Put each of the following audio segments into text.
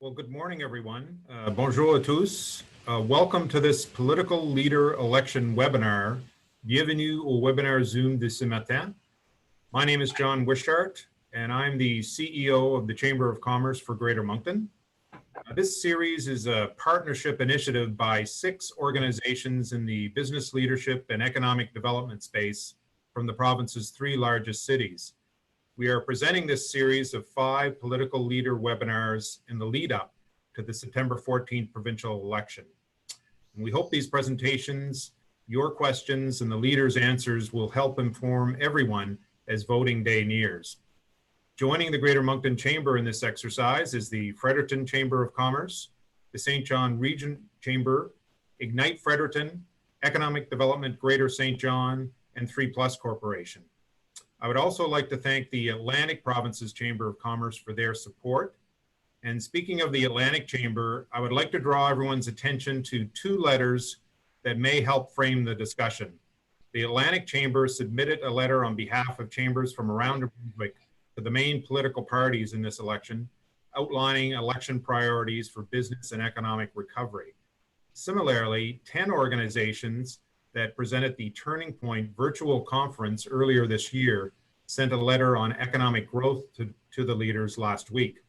Well, good morning, everyone. Bonjour à tous. Welcome to this political leader election webinar. Bienvenue au webinaire Zoom de ce matin. My name is John Wishart, and I'm the CEO of the Chamber of Commerce for Greater Moncton. This series is a partnership initiative by 6 organizations in the business leadership and economic development space from the province's 3 largest cities. We are presenting this series of 5 political leader webinars in the lead up to the September 14th provincial election. And we hope these presentations, your questions, and the leaders' answers will help inform everyone as voting day nears. Joining the Greater Moncton Chamber in this exercise is the Fredericton Chamber of Commerce, the St. John Region Chamber, Ignite Fredericton, Economic Development Greater St. John, and 3Plus Corporation. I would also like to thank the Atlantic Provinces Chamber of Commerce for their support. And speaking of the Atlantic Chamber, I would like to draw everyone's attention to 2 letters that may help frame the discussion. The Atlantic Chamber submitted a letter on behalf of chambers from around Brunswick to the main political parties in this election, outlining election priorities for business and economic recovery. Similarly, 10 organizations that presented the Turning Point virtual conference earlier this year sent a letter on economic growth to the leaders last week.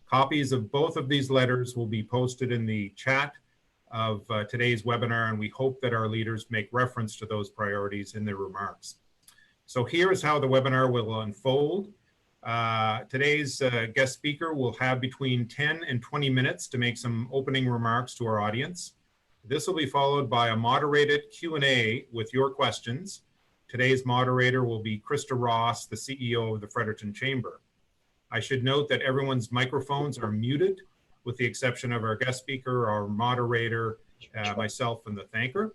Copies of both of these letters will be posted in the chat of today's webinar, and we hope that our leaders make reference to those priorities in their remarks. So here is how the webinar will unfold. Today's guest speaker will have between 10 and 20 minutes to make some opening remarks to our audience. This will be followed by a moderated Q&A with your questions. Today's moderator will be Krista Ross, the CEO of the Fredericton Chamber. I should note that everyone's microphones are muted, with the exception of our guest speaker, our moderator, myself, and the thanker.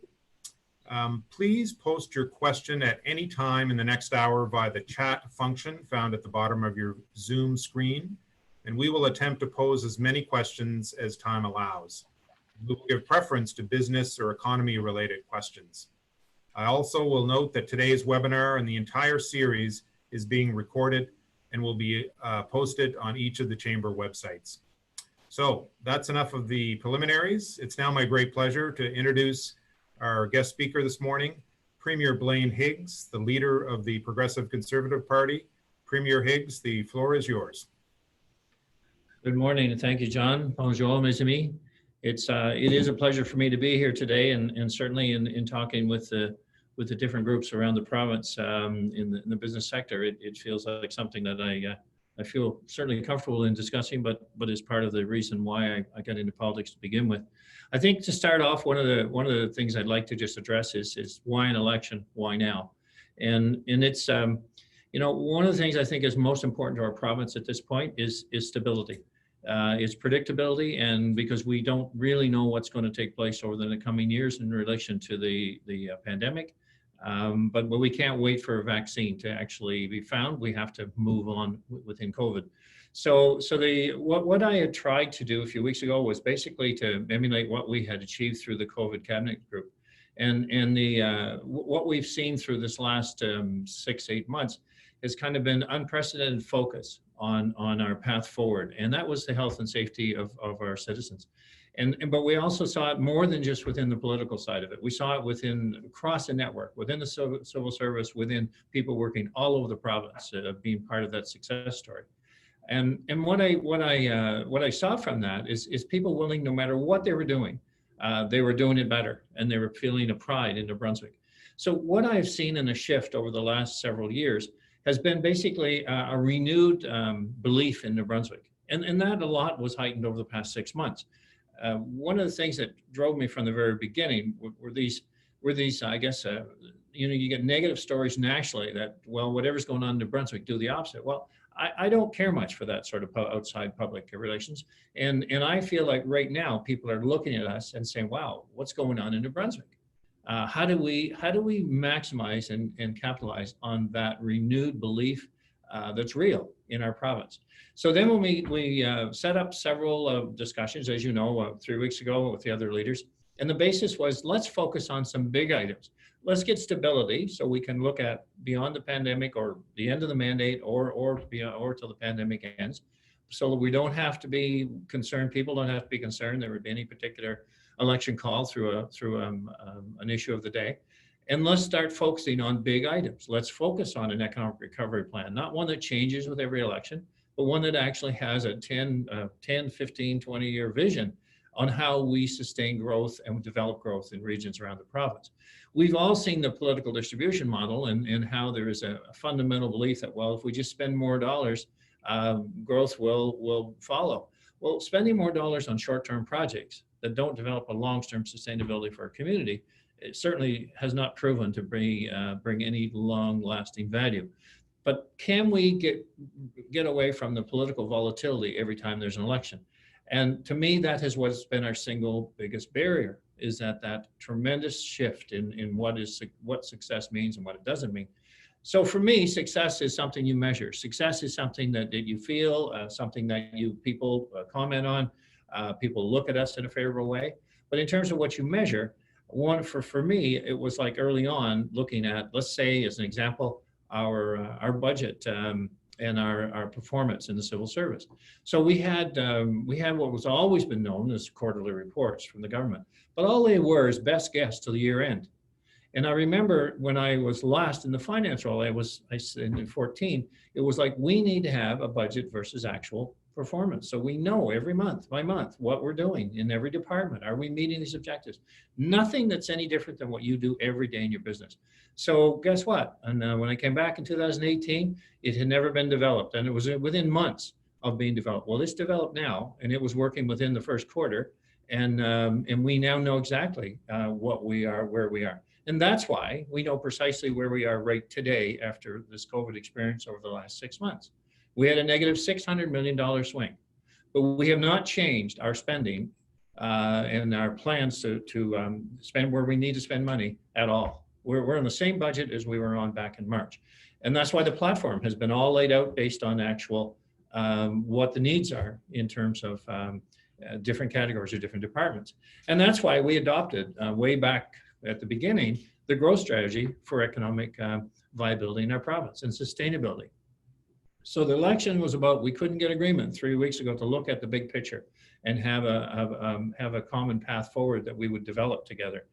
Please post your question at any time in the next hour via the chat function found at the bottom of your Zoom screen, and we will attempt to pose as many questions as time allows. We will give preference to business or economy-related questions. I also will note that today's webinar and the entire series is being recorded and will be posted on each of the Chamber websites. So that's enough of the preliminaries. It's now my great pleasure to introduce our guest speaker this morning, Premier Blaine Higgs, the leader of the Progressive Conservative Party. Premier Higgs, the floor is yours. Good morning, and thank you, John. Bonjour, mes amis. It is a pleasure for me to be here today, and certainly in talking with the different groups around the province in the business sector. It feels like something that I feel certainly comfortable in discussing, but is part of the reason why I got into politics to begin with. I think to start off, one of the things I'd like to just address is why an election, why now, and it's one of the things I think is most important to our province at this point is stability. It's predictability, and because we don't really know what's going to take place over the coming years in relation to the pandemic, but we can't wait for a vaccine to actually be found. We have to move on within COVID. So what I had tried to do a few weeks ago was basically to emulate what we had achieved through the COVID cabinet group, and what we've seen through this last 6-8 months has kind of been unprecedented focus on our path forward, and that was the health and safety of our citizens. But we also saw it more than just within the political side of it. We saw it across the network, within the civil service, within people working all over the province, being part of that success story. And what I saw from that is people willing, no matter what they were doing it better, and they were feeling a pride in New Brunswick. So what I've seen in a shift over the last several years has been basically a renewed belief in New Brunswick. And that a lot was heightened over the past 6 months. One of the things that drove me from the very beginning were these I guess, you get negative stories nationally that, well, whatever's going on in New Brunswick, do the opposite. Well, I don't care much for that sort of outside public relations. And I feel like right now people are looking at us and saying, wow, what's going on in New Brunswick? How do we maximize and capitalize on that renewed belief that's real in our province? So then when we set up several discussions, as you know, 3 weeks ago with the other leaders, and the basis was, let's focus on some big items. Let's get stability so we can look at beyond the pandemic or the end of the mandate or till the pandemic ends. so that we don't have to be concerned, people don't have to be concerned there would be any particular election call through an issue of the day. And let's start focusing on big items. Let's focus on an economic recovery plan, not one that changes with every election, but one that actually has a 10, 15, 20-year vision on how we sustain growth and develop growth in regions around the province. We've all seen the political distribution model and how there is a fundamental belief that, well, if we just spend more dollars, growth will follow. Well, spending more dollars on short-term projects that don't develop a long-term sustainability for our community, it certainly has not proven to bring any long-lasting value. But can we get away from the political volatility every time there's an election? And to me, that is what's been our single biggest barrier, is that tremendous shift in what success means and what it doesn't mean. So for me, success is something you measure. Success is something that you feel, something that people comment on, people look at us in a favorable way. But in terms of what you measure, for me, it was like early on looking at, let's say as an example, our budget and our performance in the civil service. So we had what was always been known as quarterly reports from the government, but all they were is best guess till the year end. And I remember when I was last in the finance role, I said in 14, it was like, we need to have a budget versus actual performance. So we know every month by month what we're doing in every department. Are we meeting these objectives? Nothing that's any different than what you do every day in your business. So guess what? And when I came back in 2018, it had never been developed, and it was within months of being developed. Well, it's developed now, and it was working within the first quarter, and we now know exactly what we are, where we are. And that's why we know precisely where we are right today after this COVID experience over the last 6 months. We had a negative $600 million swing, but we have not changed our spending and our plans to spend where we need to spend money at all. We're on the same budget as we were on back in March. And that's why the platform has been all laid out based on actual what the needs are in terms of different categories or different departments. And that's why we adopted way back at the beginning, the growth strategy for economic viability in our province and sustainability. So the election was about, we couldn't get agreement 3 weeks ago to look at the big picture and have a common path forward that we would develop together.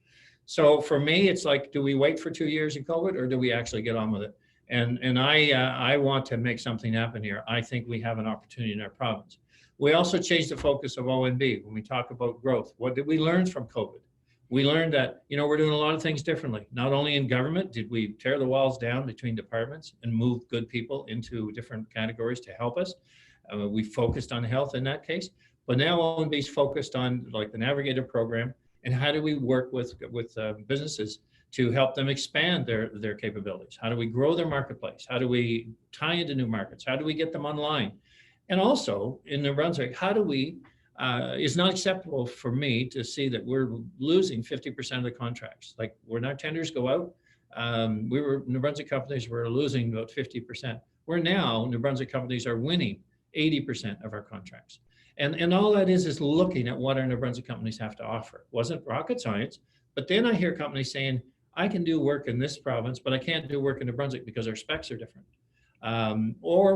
So for me, it's like, do we wait for 2 years in COVID, or do we actually get on with it? And I want to make something happen here. I think we have an opportunity in our province. We also changed the focus of ONB when we talk about growth. What did we learn from COVID? We learned that, we're doing a lot of things differently. Not only in government did we tear the walls down between departments and move good people into different categories to help us. We focused on health in that case, but now ONB's focused on like the Navigator program and how do we work with businesses to help them expand their capabilities? How do we grow their marketplace? How do we tie into new markets? How do we get them online? And also in New Brunswick, how do we it's not acceptable for me to see that we're losing 50% of the contracts. Like when our tenders go out, New Brunswick companies were losing about 50%. Where now New Brunswick companies are winning 80% of our contracts. And all that is looking at what our New Brunswick companies have to offer. It wasn't rocket science, but then I hear companies saying, I can do work in this province, but I can't do work in New Brunswick because our specs are different. Or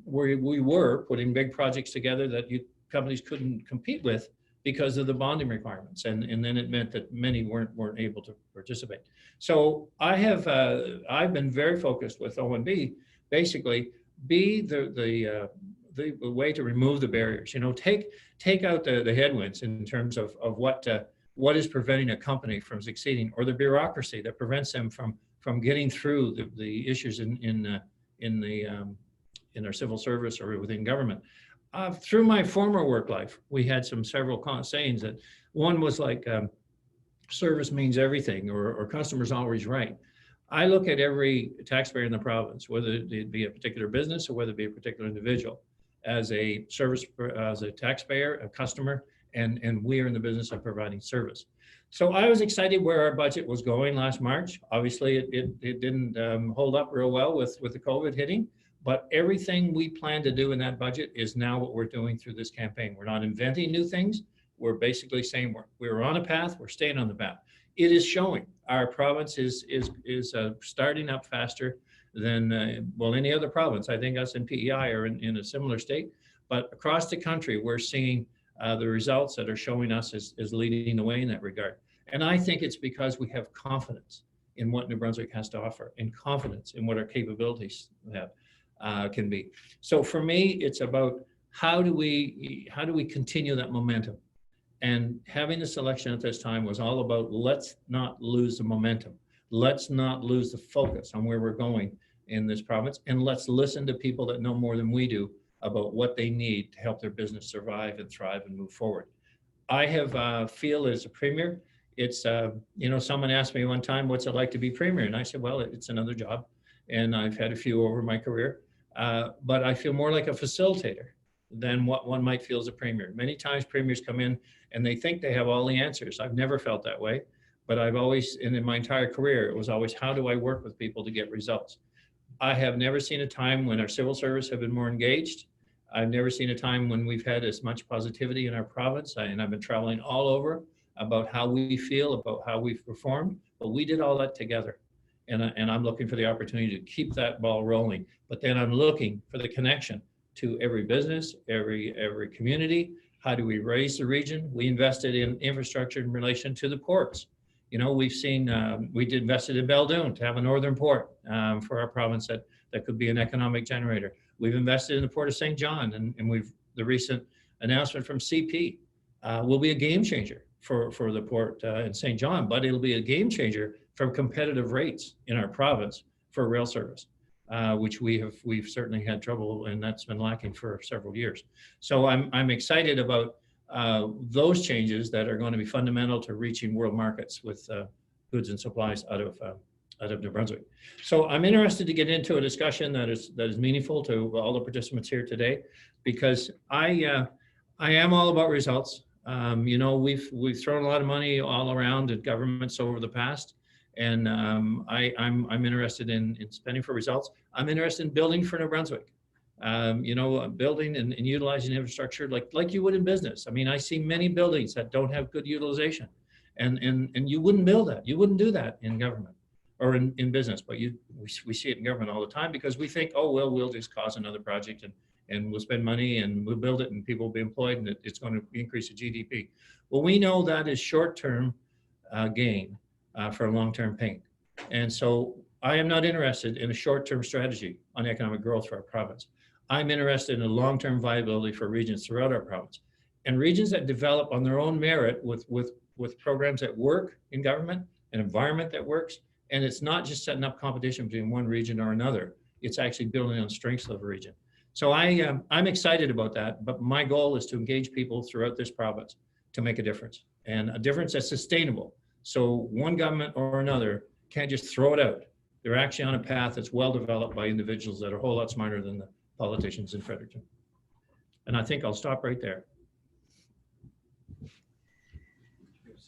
we were putting big projects together that companies couldn't compete with because of the bonding requirements, and then it meant that many weren't able to participate. So I've been very focused with ONB, basically be the way to remove the barriers. Take out the headwinds in terms of what is preventing a company from succeeding, or the bureaucracy that prevents them from getting through the issues in our civil service or within government. Through my former work life, we had several sayings that one was like, service means everything, or customer's always right. I look at every taxpayer in the province, whether it be a particular business or whether it be a particular individual, as a taxpayer, a customer, and we are in the business of providing service. So I was excited where our budget was going last March. Obviously, it didn't hold up real well with the COVID hitting. But everything we plan to do in that budget is now what we're doing through this campaign. We're not inventing new things. We're basically saying we're on a path, we're staying on the path. It is showing. Our province is starting up faster than, any other province. I think us and PEI are in a similar state. But across the country, we're seeing the results that are showing us as leading the way in that regard. And I think it's because we have confidence in what New Brunswick has to offer and confidence in what our capabilities have, can be. So for me, it's about how do we continue that momentum? And having this election at this time was all about, let's not lose the momentum. Let's not lose the focus on where we're going in this province. And let's listen to people that know more than we do about what they need to help their business survive and thrive and move forward. I have feel as a premier, it's, someone asked me one time, what's it like to be premier? And I said, well, it's another job. And I've had a few over my career, but I feel more like a facilitator than what one might feel as a premier. Many times premiers come in and they think they have all the answers. I've never felt that way, but I've always, and in my entire career, it was always, how do I work with people to get results? I have never seen a time when our civil service have been more engaged. I've never seen a time when we've had as much positivity in our province, and I've been traveling all over about how we feel, about how we've performed, but we did all that together. And I'm looking for the opportunity to keep that ball rolling, but then I'm looking for the connection to every business, every community. How do we raise the region? We invested in infrastructure in relation to the ports. We've seen, we invested in Beldoon to have a northern port for our province that could be an economic generator. We've invested in the Port of St. John, and the recent announcement from CP will be a game changer for the port in St. John, but it'll be a game changer from competitive rates in our province for rail service, which we've certainly had trouble, and that's been lacking for several years. So I'm excited about those changes that are going to be fundamental to reaching world markets with goods and supplies out of New Brunswick. So I'm interested to get into a discussion that is meaningful to all the participants here today, because I am all about results. We've thrown a lot of money all around at governments over the past, and I'm interested in spending for results. I'm interested in building for New Brunswick. Building and utilizing infrastructure like you would in business. I mean, I see many buildings that don't have good utilization, and you wouldn't build that. You wouldn't do that in government or in business, but we see it in government all the time, because we think, oh, well, we'll just cause another project and we'll spend money and we'll build it and people will be employed and it's going to increase the GDP. Well, we know that is short-term gain for long-term pain. And so I am not interested in a short-term strategy on economic growth for our province. I'm interested in a long-term viability for regions throughout our province, and regions that develop on their own merit with programs that work in government, an environment that works, and it's not just setting up competition between one region or another. It's actually building on strengths of a region. So I'm excited about that, but my goal is to engage people throughout this province to make a difference, and a difference that's sustainable. So one government or another can't just throw it out. They're actually on a path that's well developed by individuals that are a whole lot smarter than the politicians in Fredericton. And I think I'll stop right there.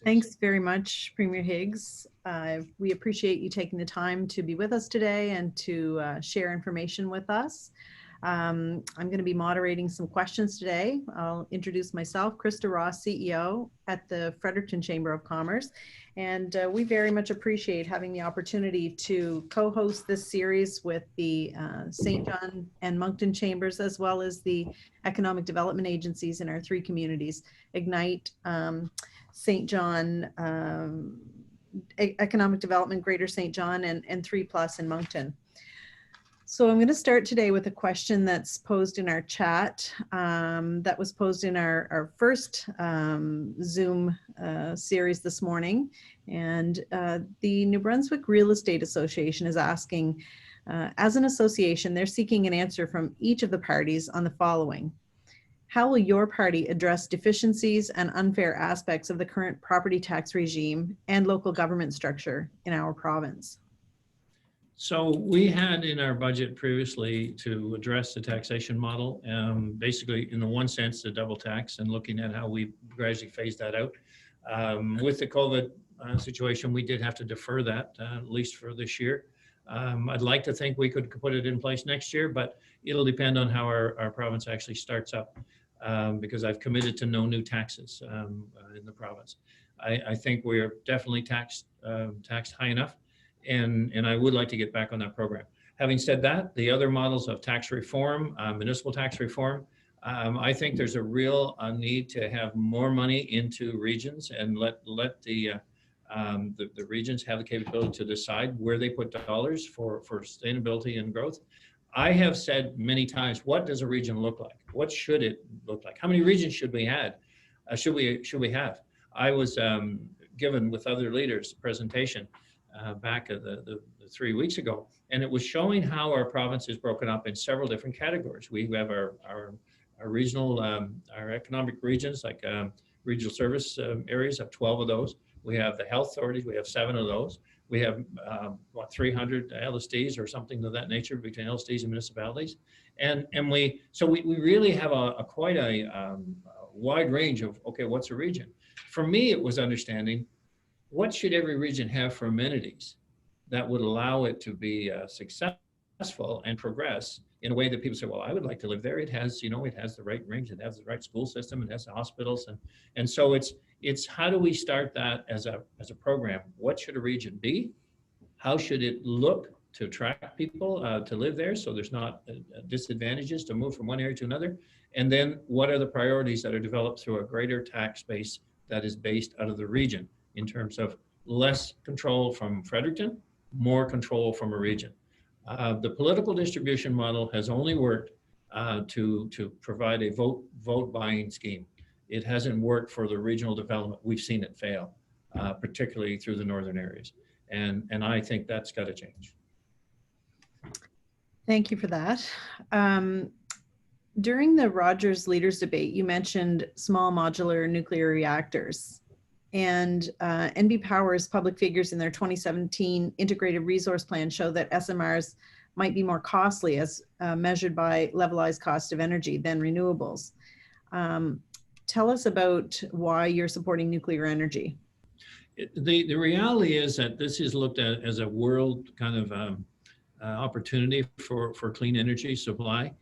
Thanks very much, Premier Higgs. We appreciate you taking the time to be with us today and to share information with us. I'm going to be moderating some questions today. I'll introduce myself, Krista Ross, CEO at the Fredericton Chamber of Commerce. And we very much appreciate having the opportunity to co-host this series with the St. John and Moncton Chambers, as well as the economic development agencies in our three communities, Ignite, St. John, Economic Development, Greater St. John, and 3+ in Moncton. So I'm going to start today with a question that's posed in our chat, that was posed in our first Zoom series this morning. And the New Brunswick Real Estate Association is asking, as an association, they're seeking an answer from each of the parties on the following. How will your party address deficiencies and unfair aspects of the current property tax regime and local government structure in our province? So we had in our budget previously to address the taxation model, basically in the one sense, the double tax, and looking at how we gradually phase that out. With the COVID situation, we did have to defer that, at least for this year. I'd like to think we could put it in place next year, but it'll depend on how our province actually starts up, because I've committed to no new taxes in the province. I think we're definitely taxed high enough. And I would like to get back on that program. Having said that, the other models of tax reform, municipal tax reform, I think there's a real need to have more money into regions and let the regions have the capability to decide where they put dollars for sustainability and growth. I have said many times, what does a region look like? What should it look like? How many regions should we have? I was given with other leaders a presentation back the 3 weeks ago, and it was showing how our province is broken up in several different categories. We have our regional, our economic regions, like regional service areas, have 12 of those. We have the health authorities, we have 7 of those. We have, 300 LSDs or something of that nature between LSDs and municipalities. And we really have quite a wide range of, okay, what's a region? For me, it was understanding what should every region have for amenities that would allow it to be successful and progress in a way that people say, well, I would like to live there. It has, it has the right range, it has the right school system, it has the hospitals. And so it's how do we start that as a program? What should a region be? How should it look to attract people to live there so there's not disadvantages to move from one area to another? And then what are the priorities that are developed through a greater tax base that is based out of the region in terms of less control from Fredericton, more control from a region? The political distribution model has only worked to provide a vote buying scheme. It hasn't worked for the regional development. We've seen it fail, particularly through the northern areas. And I think that's got to change. Thank you for that. During the Rogers Leaders Debate, you mentioned small modular nuclear reactors. And NB Power's public figures in their 2017 integrated resource plan show that SMRs might be more costly as measured by levelized cost of energy than renewables. Tell us about why you're supporting nuclear energy. The reality is that this is looked at as a world kind of opportunity for clean energy supply.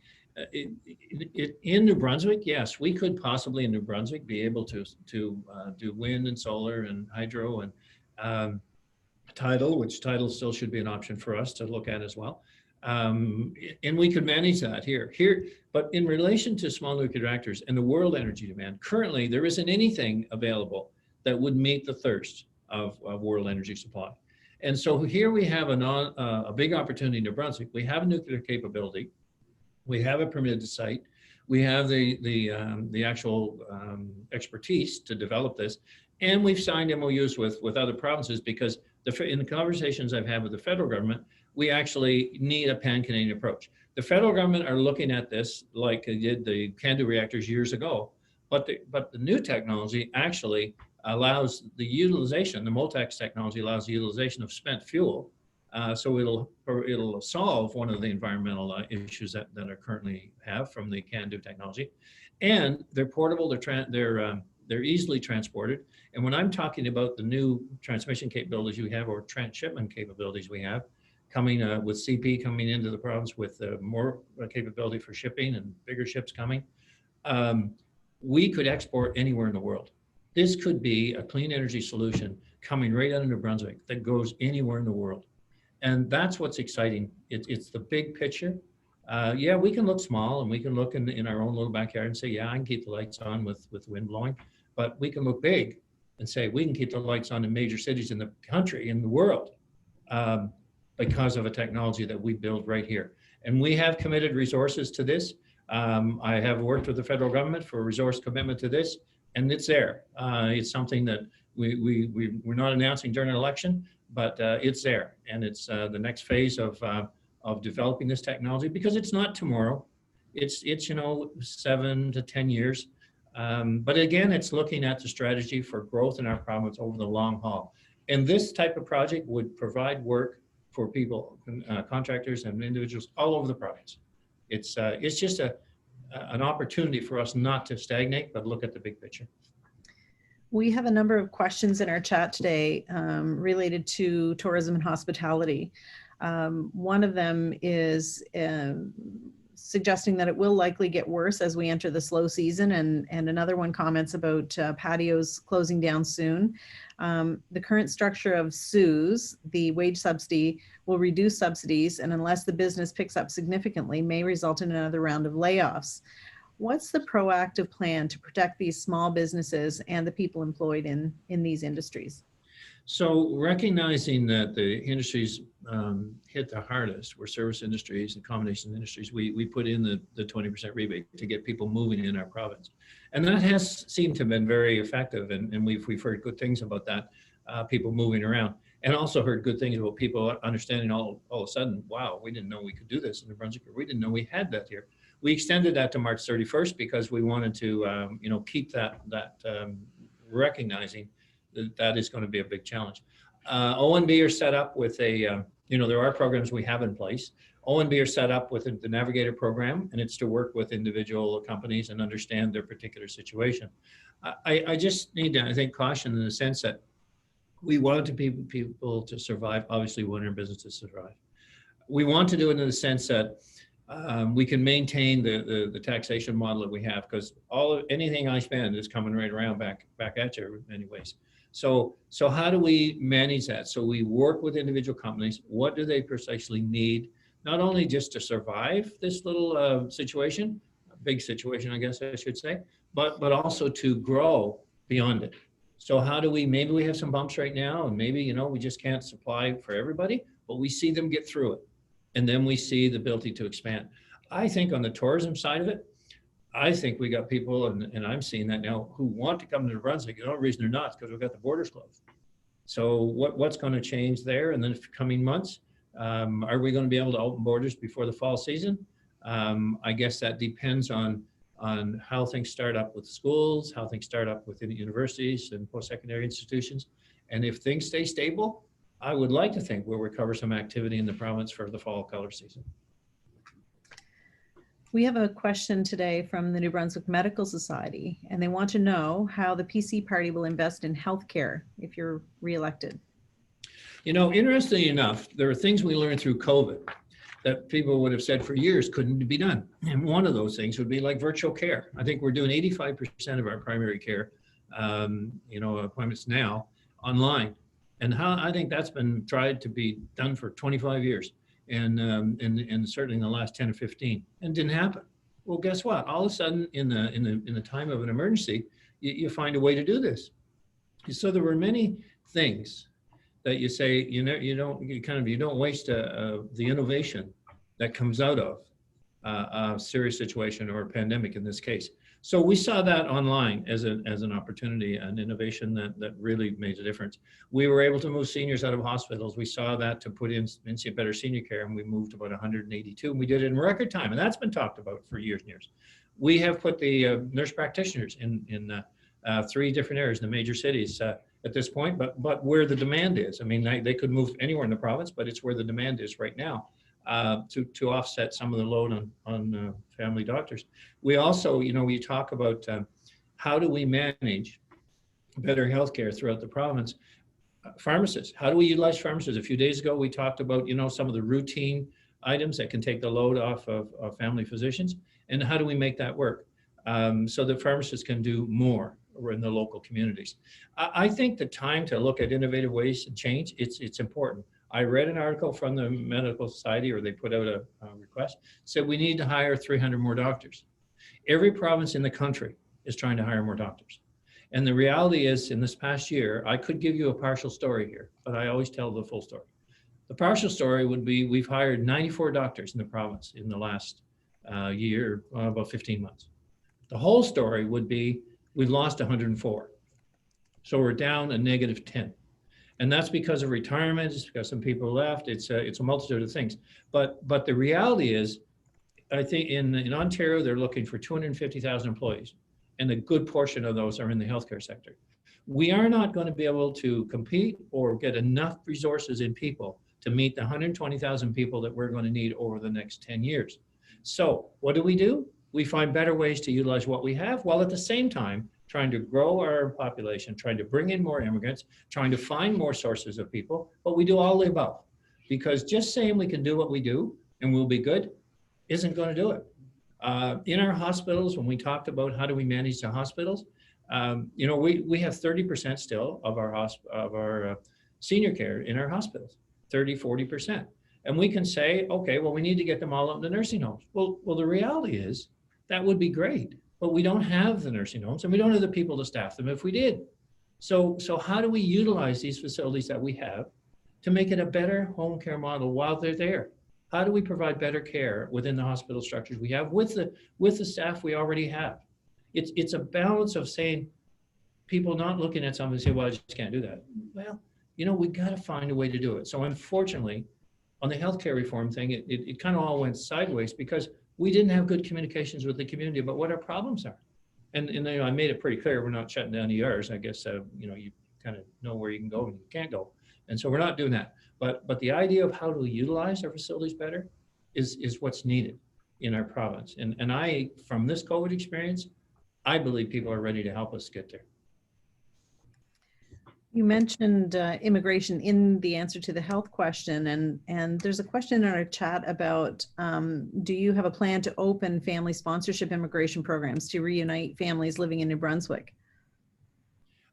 In New Brunswick, yes, we could possibly in New Brunswick be able to do wind and solar and hydro and tidal, which tidal still should be an option for us to look at as well. And we could manage that here. But in relation to small nuclear reactors and the world energy demand, currently there isn't anything available that would meet the thirst of world energy supply. And so here we have a big opportunity in New Brunswick. We have a nuclear capability. We have a permitted site. We have the actual expertise to develop this. And we've signed MOUs with other provinces because in the conversations I've had with the federal government, we actually need a pan-Canadian approach. The federal government are looking at this like they did the CANDU reactors years ago, but the new technology actually allows the utilization, the Moltex technology allows the utilization of spent fuel. So it'll solve one of the environmental issues that are currently have from the CANDU technology, and they're portable. They're easily transported. And when I'm talking about the new transmission capabilities we have or transshipment capabilities we have, coming with CP coming into the province with more capability for shipping and bigger ships coming, we could export anywhere in the world. This could be a clean energy solution coming right out of New Brunswick that goes anywhere in the world. And that's what's exciting. It's the big picture. Yeah, we can look small and we can look in our own little backyard and say, yeah, I can keep the lights on with wind blowing. But we can look big and say, we can keep the lights on in major cities in the country, in the world, because of a technology that we build right here. And we have committed resources to this. I have worked with the federal government for a resource commitment to this, and it's there. It's something that we're not announcing during an election, but it's there, and it's the next phase of developing this technology, because it's not tomorrow. It's 7 to 10 years. But again, it's looking at the strategy for growth in our province over the long haul. And this type of project would provide work for people, contractors and individuals all over the province. It's just an opportunity for us not to stagnate, but look at the big picture. We have a number of questions in our chat today related to tourism and hospitality. One of them is suggesting that it will likely get worse as we enter the slow season, and another one comments about patios closing down soon. The current structure of CEWS, the wage subsidy, will reduce subsidies, and unless the business picks up significantly, may result in another round of layoffs. What's the proactive plan to protect these small businesses and the people employed in these industries? So recognizing that the industries hit the hardest were service industries and combination industries, we put in the 20% rebate to get people moving in our province. And that has seemed to have been very effective. And we've heard good things about that, people moving around. And also heard good things about people understanding all of a sudden, wow, we didn't know we could do this in New Brunswick, or we didn't know we had that here. We extended that to March 31st because we wanted to keep that recognizing that is going to be a big challenge. O&B are set up with there are programs we have in place. O&B are set up with the Navigator program, and it's to work with individual companies and understand their particular situation. I just need to, I think, caution in the sense that we wanted people to survive. Obviously, we want our business to survive. We want to do it in the sense that we can maintain the taxation model that we have, because anything I spend is coming right around back at you in many ways. So how do we manage that? So we work with individual companies. What do they precisely need? Not only just to survive this little situation, a big situation, I guess I should say, but also to grow beyond it. So how do maybe we have some bumps right now, and maybe, we just can't supply for everybody, but we see them get through it. And then we see the ability to expand. I think on the tourism side of it, I think we got people, and I'm seeing that now, who want to come to New Brunswick. The only reason they're not is because we've got the borders closed. So what's going to change there in the coming months? Are we going to be able to open borders before the fall season? I guess that depends on how things start up with schools, how things start up within universities and post-secondary institutions. And if things stay stable, I would like to think we'll recover some activity in the province for the fall color season. We have a question today from the New Brunswick Medical Society, and they want to know how the PC party will invest in healthcare if you're reelected. Interestingly enough, there are things we learned through COVID that people would have said for years couldn't be done. And one of those things would be like virtual care. I think we're doing 85% of our primary care, appointments now online. And I think that's been tried to be done for 25 years. And certainly in the last 10 or 15, and didn't happen. Well, guess what? All of a sudden, in the time of an emergency, you find a way to do this. So there were many things that you say you don't waste the innovation that comes out of a serious situation or a pandemic in this case. So we saw that online as an opportunity, an innovation that really made a difference. We were able to move seniors out of hospitals. We saw that to put in better senior care, and we moved about 182, and we did it in record time, and that's been talked about for years and years. We have put the nurse practitioners in 3 different areas in the major cities at this point, but where the demand is. I mean, they could move anywhere in the province, but it's where the demand is right now. To offset some of the load on family doctors. We also, we talk about how do we manage better healthcare throughout the province. Pharmacists, how do we utilize pharmacists? A few days ago, we talked about, some of the routine items that can take the load off of family physicians, and how do we make that work so that pharmacists can do more in the local communities. I think the time to look at innovative ways to change, it's important. I read an article from the Medical Society, or they put out a request, said we need to hire 300 more doctors. Every province in the country is trying to hire more doctors. And the reality is, in this past year, I could give you a partial story here, but I always tell the full story. The partial story would be we've hired 94 doctors in the province in the last year, about 15 months. The whole story would be we've lost 104. So we're down a negative 10. And that's because of retirement, it's because some people left, it's a multitude of things. But the reality is, I think in Ontario, they're looking for 250,000 employees, and a good portion of those are in the healthcare sector. We are not going to be able to compete or get enough resources in people to meet the 120,000 people that we're going to need over the next 10 years. So what do? We find better ways to utilize what we have, while at the same time trying to grow our population, trying to bring in more immigrants, trying to find more sources of people, but we do all the above. Because just saying we can do what we do and we'll be good isn't going to do it. In our hospitals, when we talked about how do we manage the hospitals, we have 30% still of our senior care in our hospitals, 30, 40%. And we can say, okay, well, we need to get them all up to nursing homes. Well, the reality is that would be great. But we don't have the nursing homes and we don't have the people to staff them if we did. So how do we utilize these facilities that we have to make it a better home care model while they're there? How do we provide better care within the hospital structures we have with the staff we already have? It's a balance of saying, people not looking at something and say, well, I just can't do that. Well, we got to find a way to do it. So unfortunately, on the healthcare reform thing, it kind of all went sideways because we didn't have good communications with the community about what our problems are. And I made it pretty clear, we're not shutting down ERs. I guess, you kind of know where you can go and you can't go. And so we're not doing that. But the idea of how to utilize our facilities better is what's needed in our province. And I, from this COVID experience, I believe people are ready to help us get there. You mentioned immigration in the answer to the health question, and there's a question in our chat about, do you have a plan to open family sponsorship immigration programs to reunite families living in New Brunswick?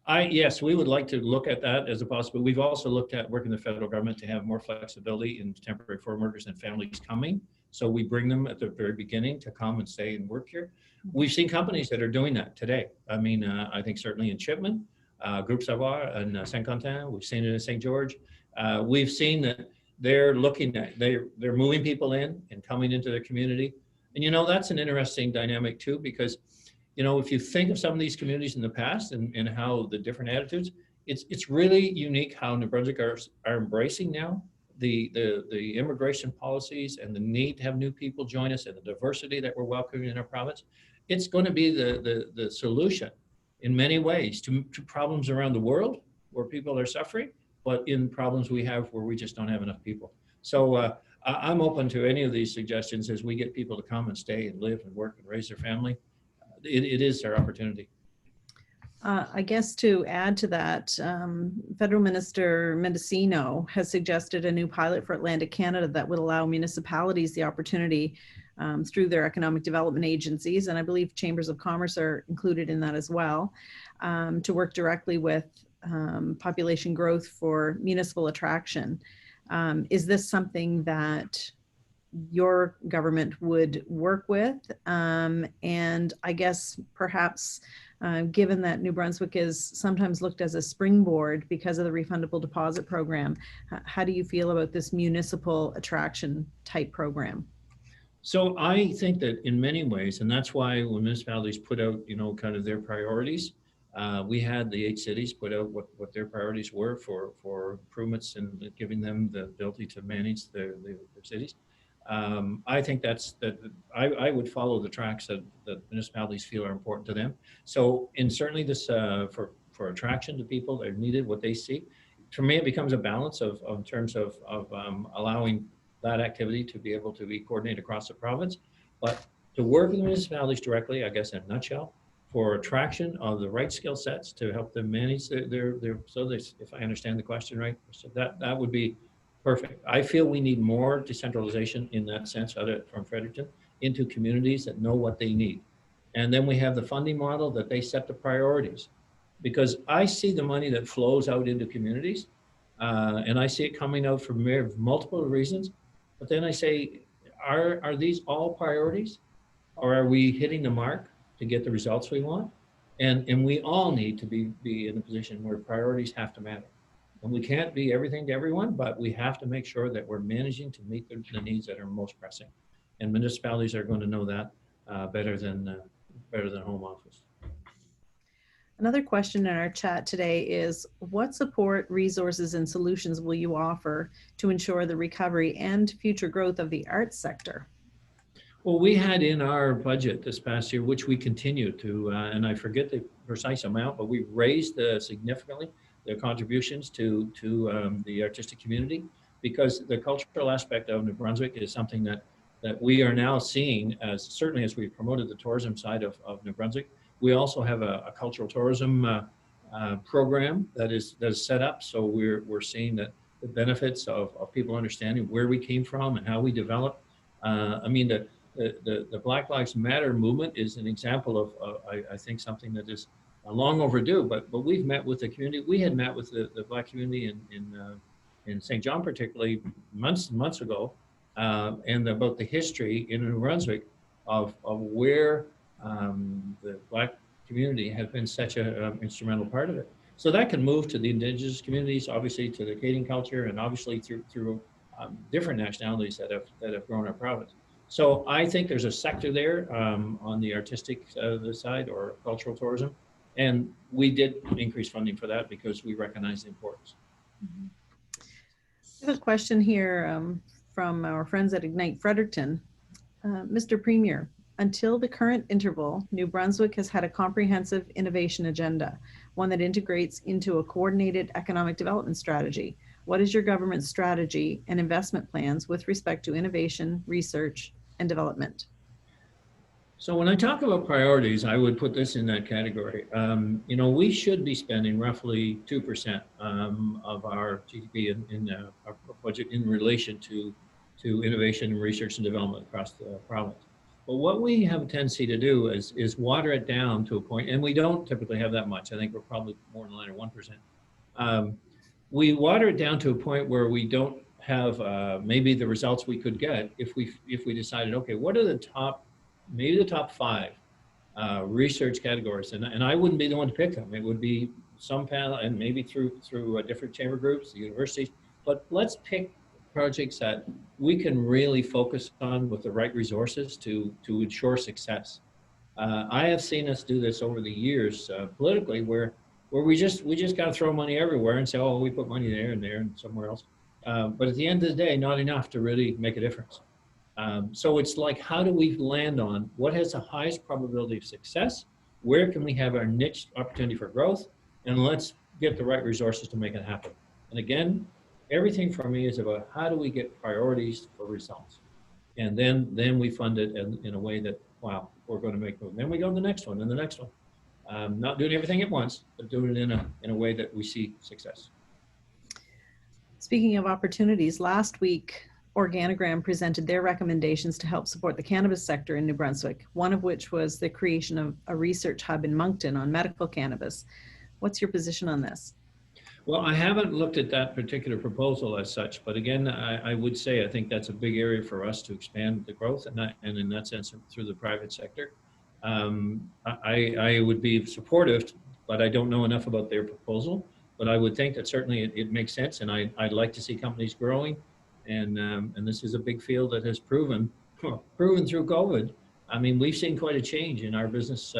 Yes, we would like to look at that as a possibility. We've also looked at working with the federal government to have more flexibility in temporary foreign workers and families coming. So we bring them at the very beginning to come and stay and work here. We've seen companies that are doing that today. I mean, I think certainly in Shipman, Groupe Savoir and Saint-Quentin, we've seen it in St. George. We've seen that they're looking at, they're moving people in and coming into their community. And that's an interesting dynamic too, because if you think of some of these communities in the past and how the different attitudes, it's really unique how New Brunswick are embracing now the immigration policies and the need to have new people join us and the diversity that we're welcoming in our province. It's going to be the solution in many ways to problems around the world where people are suffering, but in problems we have where we just don't have enough people. So I'm open to any of these suggestions as we get people to come and stay and live and work and raise their family. It is our opportunity. I guess to add to that, Federal Minister Mendocino has suggested a new pilot for Atlantic Canada that would allow municipalities the opportunity through their economic development agencies, and I believe chambers of commerce are included in that as well, to work directly with population growth for municipal attraction. Is this something that your government would work with? And I guess perhaps given that New Brunswick is sometimes looked as a springboard because of the refundable deposit program, how do you feel about this municipal attraction type program? So I think that in many ways, and that's why when municipalities put out, kind of their priorities, we had the 8 cities put out what their priorities were for improvements and giving them the ability to manage their cities. I think I would follow the tracks that municipalities feel are important to them. So certainly this for attraction to people that are needed, what they see, for me, it becomes a balance in terms of allowing that activity to be able to be coordinated across the province, but to work with municipalities directly, I guess in a nutshell, for attraction of the right skill sets to help them manage their if I understand the question right, so that would be perfect. I feel we need more decentralization in that sense, from Fredericton into communities that know what they need. And then we have the funding model that they set the priorities, because I see the money that flows out into communities and I see it coming out for multiple reasons. But then I say, are these all priorities, or are we hitting the mark to get the results we want? And we all need to be in a position where priorities have to matter. And we can't be everything to everyone, but we have to make sure that we're managing to meet the needs that are most pressing. And municipalities are going to know that better than home office. Another question in our chat today is, what support, resources, and solutions will you offer to ensure the recovery and future growth of the arts sector? Well, we had in our budget this past year, which we continue to, and I forget the precise amount, but we raised significantly the contributions to the artistic community, because the cultural aspect of New Brunswick is something that we are now seeing, as certainly as we promoted the tourism side of New Brunswick. We also have a cultural tourism program that is set up. So we're seeing that the benefits of people understanding where we came from and how we developed. I mean, the Black Lives Matter movement is an example of I think something that is long overdue. But we've met with the community. We had met with the Black community in St. John, particularly months ago, and about the history in New Brunswick. of where the Black community has been such an instrumental part of it. So that can move to the indigenous communities, obviously to the Acadian culture, and obviously through different nationalities that have grown our province. So I think there's a sector there on the artistic side or cultural tourism, and we did increase funding for that because we recognize the importance. I have a question here from our friends at Ignite Fredericton. Mr. Premier, until the current interval, New Brunswick has had a comprehensive innovation agenda, one that integrates into a coordinated economic development strategy. What is your government's strategy and investment plans with respect to innovation, research, and development? So when I talk about priorities, I would put this in that category. You know, we should be spending roughly 2% of our GDP in our budget in relation to innovation, research, and development across the province. But what we have a tendency to do is water it down to a point, and we don't typically have that much. I think we're probably more in line at 1%. We water it down to a point where we don't have maybe the results we could get if we decided, okay, what are the top, maybe the top 5 research categories, and I wouldn't be the one to pick them. It would be some panel, and maybe through different chamber groups, the universities. But let's pick projects that we can really focus on with the right resources to ensure success. I have seen us do this over the years politically, where we just got to throw money everywhere and say, oh, we put money there and somewhere else. But at the end of the day, not enough to really make a difference. So it's like, how do we land on what has the highest probability of success? Where can we have our niche opportunity for growth? And let's get the right resources to make it happen. And again, everything for me is about how do we get priorities for results? And then we fund it in a way that, wow, we're going to make them. Then we go to the next one and the next one. Not doing everything at once, but doing it in a way that we see success. Speaking of opportunities, last week, Organogram presented their recommendations to help support the cannabis sector in New Brunswick, one of which was the creation of a research hub in Moncton on medical cannabis. What's your position on this? Well, I haven't looked at that particular proposal as such, but again, I would say I think that's a big area for us to expand the growth, and in that sense, through the private sector. I would be supportive, but I don't know enough about their proposal. But I would think that certainly it makes sense, and I'd like to see companies growing, and this is a big field that has proven through COVID. I mean, we've seen quite a change in our business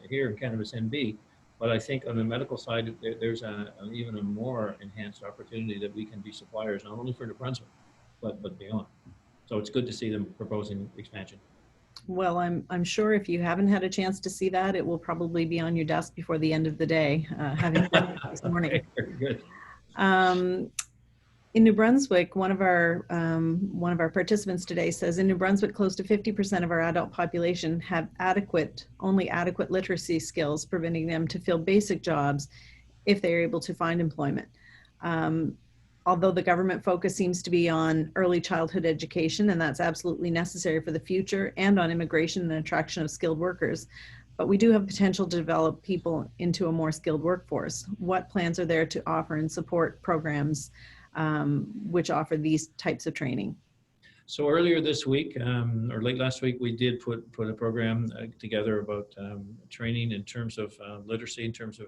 here in Cannabis NB. But I think on the medical side, there's even a more enhanced opportunity that we can be suppliers, not only for New Brunswick, but beyond. So it's good to see them proposing expansion. Well, I'm sure if you haven't had a chance to see that, it will probably be on your desk before the end of the day, having done it this morning. Okay, very good. In New Brunswick, one of our participants today says in New Brunswick, close to 50% of our adult population have only adequate literacy skills, preventing them to fill basic jobs if they are able to find employment. Although the government focus seems to be on early childhood education, and that's absolutely necessary for the future, and on immigration and attraction of skilled workers, but we do have potential to develop people into a more skilled workforce. What plans are there to offer and support programs which offer these types of training? So earlier this week, or late last week, we did put a program together about training in terms of literacy, in terms of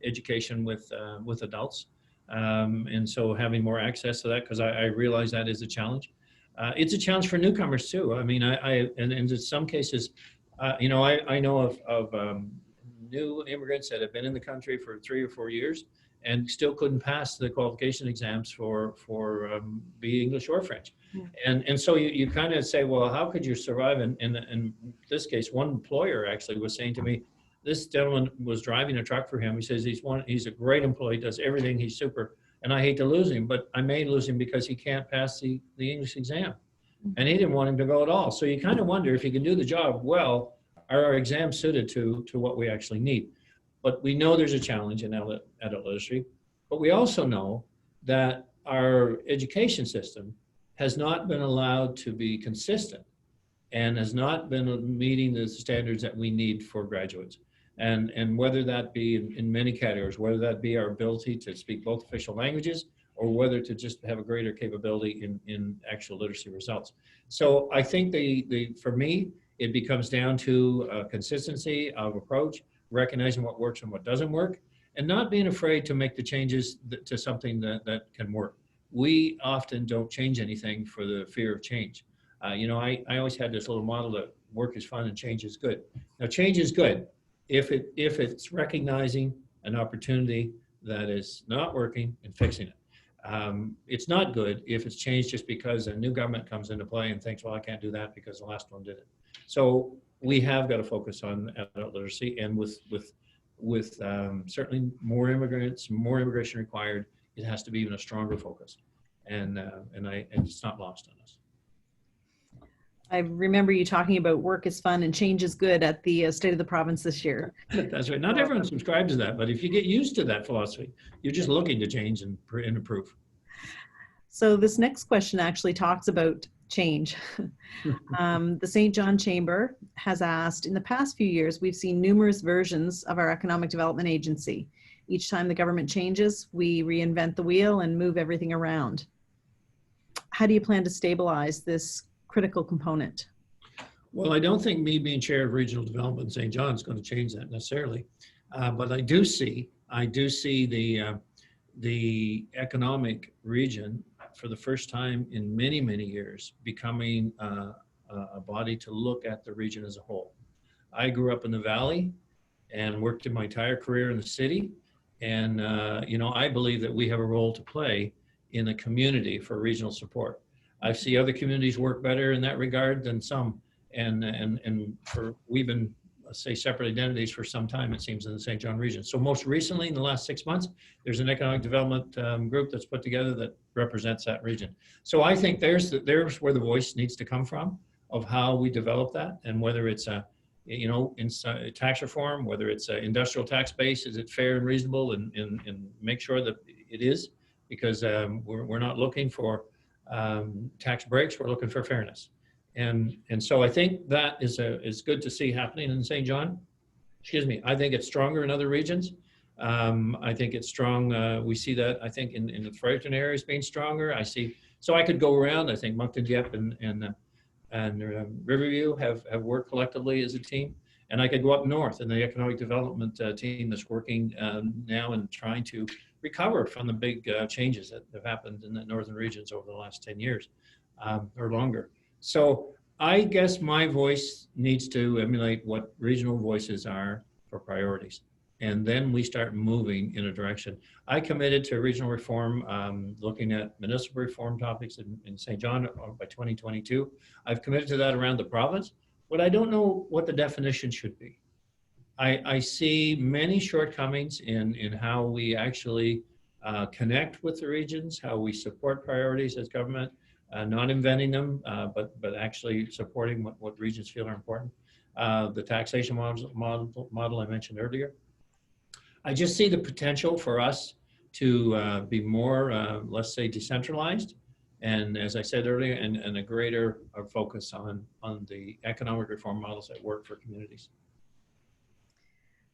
education with adults. And so having more access to that, because I realize that is a challenge. It's a challenge for newcomers too. I mean, and in some cases, you know, I know of new immigrants that have been in the country for 3 or 4 years and still couldn't pass the qualification exams for be English or French. Yeah. And so you kind of say, well, how could you survive? And in this case, one employer actually was saying to me, this gentleman was driving a truck for him. He says he's a great employee, does everything, he's super, and I hate to lose him, but I may lose him because he can't pass the English exam. And he didn't want him to go at all. So you kind of wonder if he can do the job well, are our exams suited to what we actually need? But we know there's a challenge in adult literacy, but we also know that our education system has not been allowed to be consistent and has not been meeting the standards that we need for graduates. And whether that be in many categories, whether that be our ability to speak both official languages or whether to just have a greater capability in actual literacy results. So I think for me, It becomes down to consistency of approach, recognizing what works and what doesn't work, and not being afraid to make the changes to something that can work. We often don't change anything for the fear of change. I always had this little model that work is fun and change is good. Now, change is good if it's recognizing an opportunity that is not working and fixing it. It's not good if it's changed just because a new government comes into play and thinks, well, I can't do that because the last one did it. So we have got to focus on adult literacy, and with certainly more immigrants, more immigration required, it has to be even a stronger focus, and it's not lost on us. I remember you talking about work is fun and change is good at the State of the Province this year. That's right. Not everyone subscribes to that, but if you get used to that philosophy, you're just looking to change and improve. So this next question actually talks about change. The St. John Chamber has asked, in the past few years, we've seen numerous versions of our economic development agency. Each time the government changes, we reinvent the wheel and move everything around. How do you plan to stabilize this critical component? Well, I don't think me being chair of regional development in St. John is going to change that necessarily, but I do see the economic region for the first time in many, many years becoming a body to look at the region as a whole. I grew up in the Valley and worked in my entire career in the city, and I believe that we have a role to play in the community for regional support. I see other communities work better in that regard than some, and we've been, let's say, separate identities for some time, it seems, in the St. John region. So most recently, in the last 6 months, there's an economic development group that's put together that represents that region. So I think there's where the voice needs to come from of how we develop that, and whether it's in tax reform, whether it's an industrial tax base, is it fair and reasonable, and make sure that it is, because we're not looking for tax breaks, we're looking for fairness. And so I think that is good to see happening in St. John. Excuse me. I think it's stronger in other regions. I think it's strong. We see that, I think, in the Fredericton areas being stronger. So I could go around. I think Moncton, Dieppe, and Riverview have worked collectively as a team. And I could go up north, and the economic development team that's working now and trying to recover from the big changes that have happened in the northern regions over the last 10 years or longer. So I guess my voice needs to emulate what regional voices are for priorities. And then we start moving in a direction. I committed to regional reform, looking at municipal reform topics in St. John by 2022. I've committed to that around the province, but I don't know what the definition should be. I see many shortcomings in how we actually connect with the regions, how we support priorities as government, not inventing them, but actually supporting what regions feel are important. The taxation model I mentioned earlier. I just see the potential for us to be more, let's say, decentralized, and as I said earlier, and a greater focus on the economic reform models that work for communities.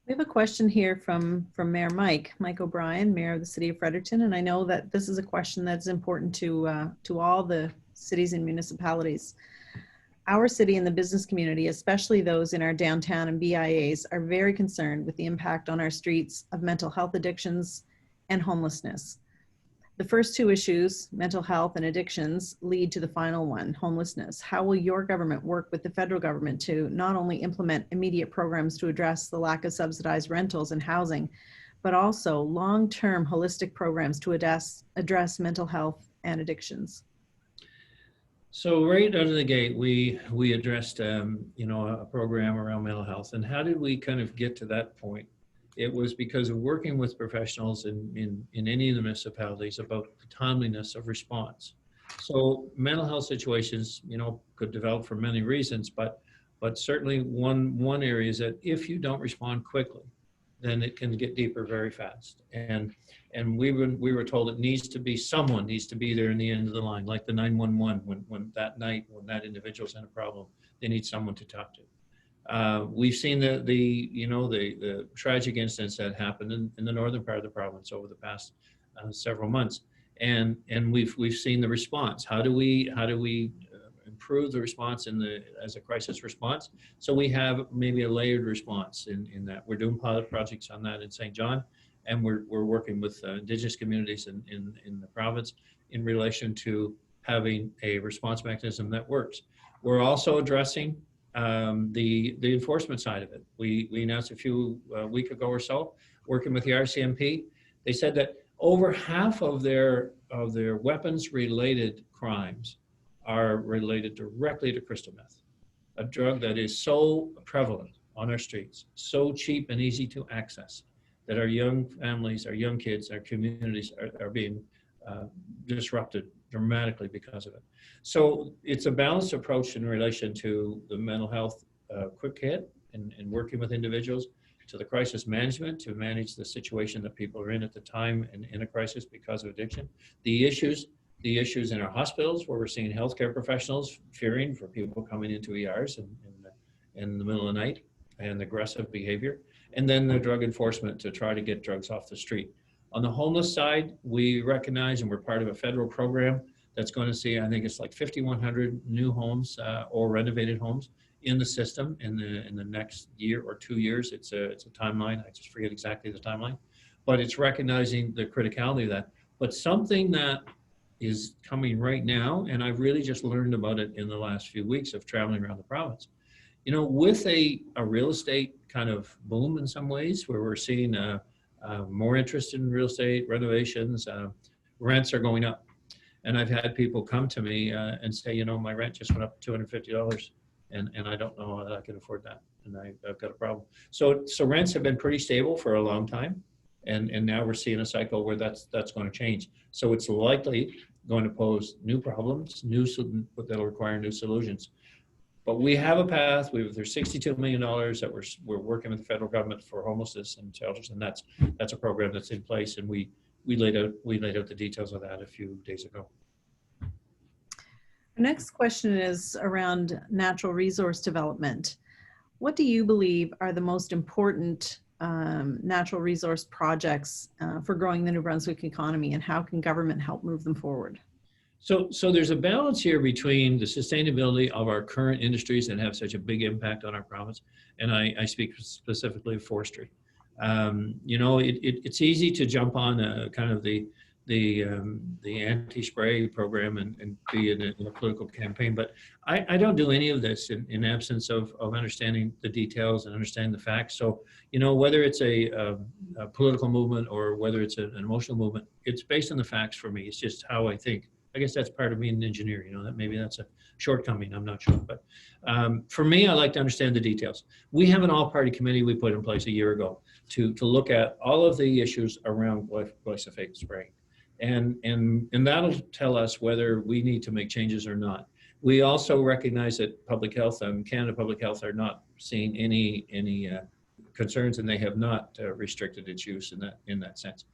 We have a question here from Mayor Mike O'Brien, Mayor of the City of Fredericton, and I know that this is a question that's important to all the cities and municipalities. Our city and the business community, especially those in our downtown and BIAs, are very concerned with the impact on our streets of mental health addictions and homelessness. The first two issues, mental health and addictions, lead to the final one, homelessness. How will your government work with the federal government to not only implement immediate programs to address the lack of subsidized rentals and housing, but also long-term holistic programs to address mental health and addictions? So right out of the gate, we addressed a program around mental health. And how did we kind of get to that point? It was because of working with professionals in any of the municipalities about the timeliness of response. So mental health situations, could develop for many reasons, but certainly one area is that if you don't respond quickly, then it can get deeper very fast. And we were told someone needs to be there in the end of the line, like the 911 when that individual's in a problem, they need someone to talk to. We've seen the tragic incidents that happened in the northern part of the province over the past several months, and we've seen the response. How do we improve the response as a crisis response. So we have maybe a layered response in that. We're doing pilot projects on that in St. John, and we're working with Indigenous communities in the province in relation to having a response mechanism that works. We're also addressing the enforcement side of it. We announced a week ago or so, working with the RCMP. They said that over half of their weapons-related crimes are related directly to crystal meth, a drug that is so prevalent on our streets, so cheap and easy to access, that our young families, our young kids, our communities are being disrupted dramatically because of it. So it's a balanced approach in relation to the mental health quick hit and working with individuals, to the crisis management to manage the situation that people are in at the time and in a crisis because of addiction. The issues in our hospitals where we're seeing healthcare professionals fearing for people coming into ERs in the middle of the night and aggressive behavior. And then the drug enforcement to try to get drugs off the street. On the homeless side, we recognize, and we're part of a federal program that's going to see, I think it's like 5,100 new homes or renovated homes in the system in the next year or 2 years. It's a timeline. I just forget exactly the timeline, but it's recognizing the criticality of that. But something that is coming right now, and I've really just learned about it in the last few weeks of traveling around the province, you know, with a real estate kind of boom in some ways, where we're seeing more interest in real estate renovations, rents are going up. And I've had people come to me and say, you know, my rent just went up $250 and I don't know that I can afford that. And I've got a problem. So rents have been pretty stable for a long time. And now we're seeing a cycle where that's going to change. So it's likely going to pose new problems, that'll require new solutions. But we have a path. There's $62 million that we're working with the federal government for homelessness and shelters, and that's a program that's in place. And we laid out the details of that a few days ago. The next question is around natural resource development. What do you believe are the most important natural resource projects for growing the New Brunswick economy, and how can government help move them forward? So there's a balance here between the sustainability of our current industries that have such a big impact on our province, and I speak specifically of forestry. You know, it's easy to jump on kind of the anti-spray program and be in a political campaign, but I don't do any of this in absence of understanding the details and understanding the facts. So, you know, whether it's a political movement or whether it's an emotional movement, it's based on the facts for me. It's just how I think. I guess that's part of being an engineer, you know, that maybe that's a shortcoming, I'm not sure. But for me, I like to understand the details. We have an all-party committee we put in place a year ago to look at all of the issues around glyphosate spraying. And that'll tell us whether we need to make changes or not. We also recognize that public health, Canada Public Health are not seeing any concerns, and they have not restricted its use in that sense.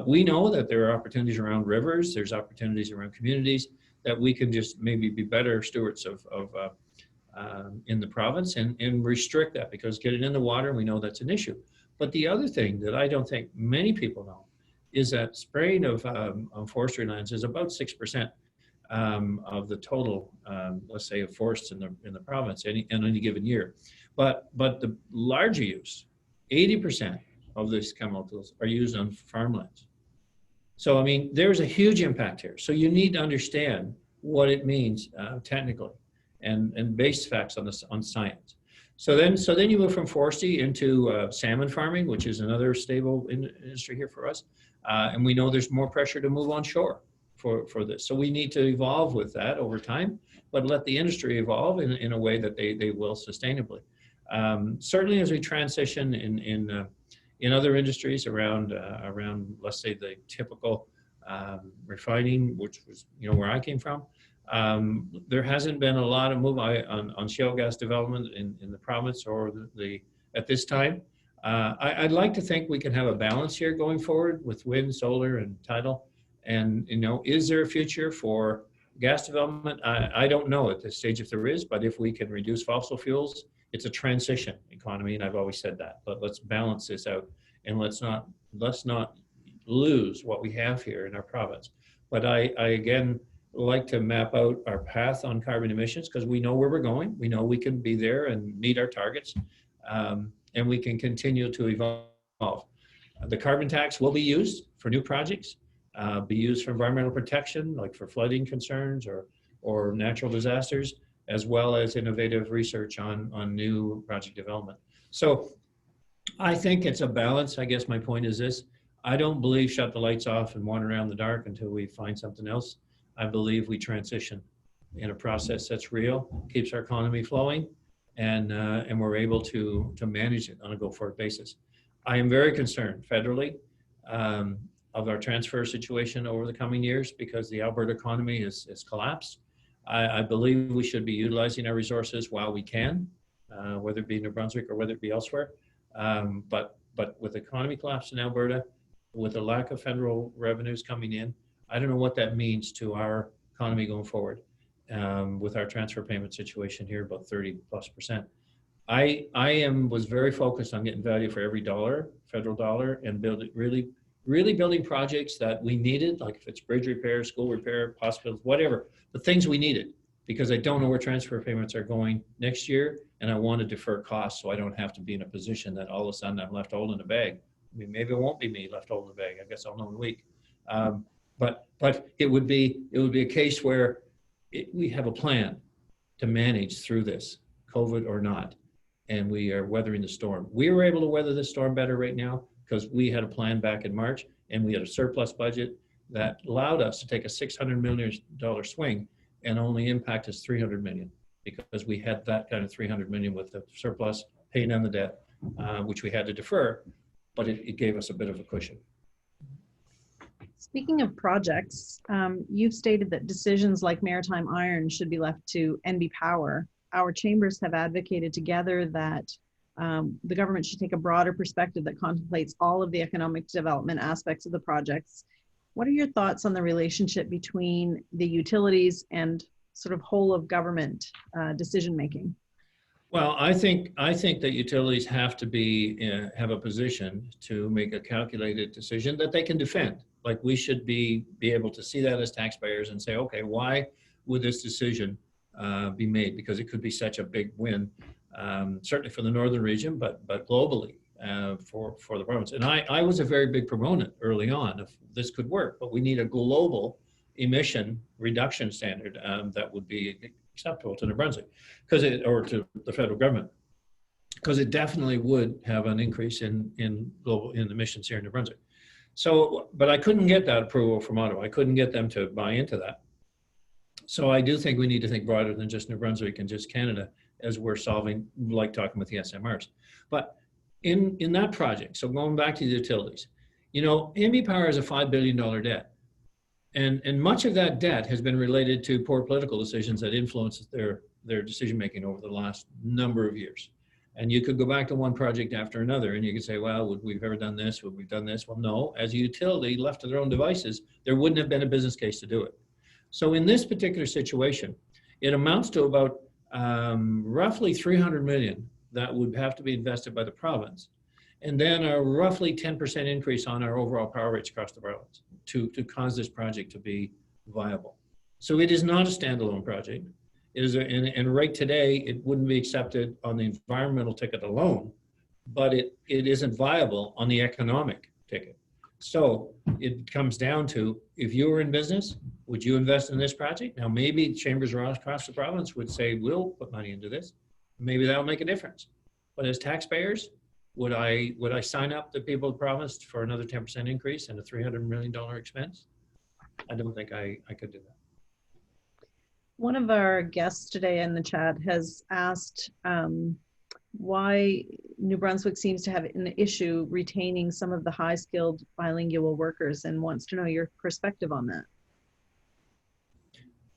We know that there are opportunities around rivers, there's opportunities around communities that we can just maybe be better stewards of in the province and restrict that, because getting in the water, we know that's an issue. But the other thing that I don't think many people know is that spraying of forestry lands is about 6% of the total, let's say, of forests in the province in any given year. But the larger use, 80% of these chemicals are used on farmlands. So, I mean, there's a huge impact here. So you need to understand what it means technically and base facts on science. So then you move from forestry into salmon farming, which is another stable industry here for us. And we know there's more pressure to move on shore for this. So we need to evolve with that over time, but let the industry evolve in a way that they will sustainably. Certainly as we transition in other industries around, let's say, the typical refining, which was, you know, where I came from, there hasn't been a lot of move on shale gas development in the province or at this time. I'd like to think we can have a balance here going forward with wind, solar, and tidal. And, you know, is there a future for gas development? I don't know at this stage if there is, but if we can reduce fossil fuels, it's a transition economy, and I've always said that. But let's balance this out, and let's not lose what we have here in our province. But I again like to map out our path on carbon emissions because we know where we're going. We know we can be there and meet our targets, and we can continue to evolve. The carbon tax will be used for new projects, be used for environmental protection, like for flooding concerns or natural disasters, as well as innovative research on new project development. So I think it's a balance. I guess my point is this. I don't believe shut the lights off and wander around the dark until we find something else. I believe we transition in a process that's real, keeps our economy flowing, and we're able to manage it on a go-forward basis. I am very concerned federally of our transfer situation over the coming years because the Alberta economy is collapsed. I believe we should be utilizing our resources while we can, whether it be New Brunswick or whether it be elsewhere. But with the economy collapse in Alberta, with the lack of federal revenues coming in, I don't know what that means to our economy going forward with our transfer payment situation here, about 30+%. I was very focused on getting value for every dollar, federal dollar, and really building projects that we needed, like if it's bridge repair, school repair, hospitals, whatever, the things we needed, because I don't know where transfer payments are going next year, and I want to defer costs so I don't have to be in a position that all of a sudden I'm left holding the bag. I mean, maybe it won't be me left holding the bag. I guess I'll know in a week. But it would be a case where we have a plan to manage through this, COVID or not, and we are weathering the storm. We were able to weather the storm better right now because we had a plan back in March, and we had a surplus budget that allowed us to take a $600 million swing and only impact us $300 million because we had that kind of $300 million with the surplus, paying down the debt, which we had to defer, but it gave us a bit of a cushion. Speaking of projects, you've stated that decisions like maritime iron should be left to NB Power. Our chambers have advocated together that the government should take a broader perspective that contemplates all of the economic development aspects of the projects. What are your thoughts on the relationship between the utilities and sort of whole of government decision-making? Well, I think that utilities have to have a position to make a calculated decision that they can defend. Like we should be able to see that as taxpayers and say, okay, why would this decision be made? Because it could be such a big win, certainly for the northern region, but globally for the province. And I was a very big proponent early on if this could work, but we need a global emission reduction standard that would be acceptable to New Brunswick, or to the federal government, because it definitely would have an increase in emissions here in New Brunswick. So, but I couldn't get that approval from Ottawa. I couldn't get them to buy into that. So I do think we need to think broader than just New Brunswick and just Canada as we're solving, like talking with the SMRs. But in that project, so going back to the utilities, you know, NB Power has a $5 billion debt. And much of that debt has been related to poor political decisions that influenced their decision-making over the last number of years. And you could go back to one project after another and you could say, well, would we've ever done this? Would we've done this? Well, no, as a utility left to their own devices, there wouldn't have been a business case to do it. So in this particular situation, it amounts to about roughly 300 million that would have to be invested by the province. And then a roughly 10% increase on our overall power rates across the province to cause this project to be viable. So it is not a standalone project. And right today, it wouldn't be accepted on the environmental ticket alone, but it isn't viable on the economic ticket. So it comes down to, if you were in business, would you invest in this project? Now, maybe chambers across the province would say, we'll put money into this. Maybe that'll make a difference. But as taxpayers, would I sign up the people of the province for another 10% increase and a $300 million expense? I don't think I could do that. One of our guests today in the chat has asked why New Brunswick seems to have an issue retaining some of the high-skilled bilingual workers, and wants to know your perspective on that.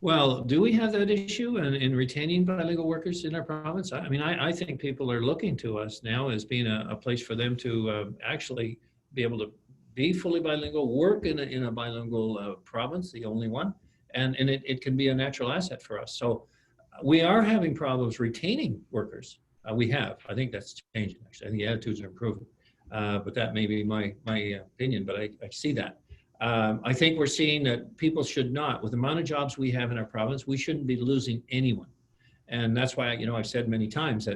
Well, do we have that issue in retaining bilingual workers in our province? I mean, I think people are looking to us now as being a place for them to actually be able to be fully bilingual, work in a bilingual province, the only one, and it can be a natural asset for us. So we are having problems retaining workers. I think that's changing, actually. I think the attitudes are improving, but that may be my opinion, but I see that. I think we're seeing that people should not, with the amount of jobs we have in our province, we shouldn't be losing anyone. And that's why, I've said many times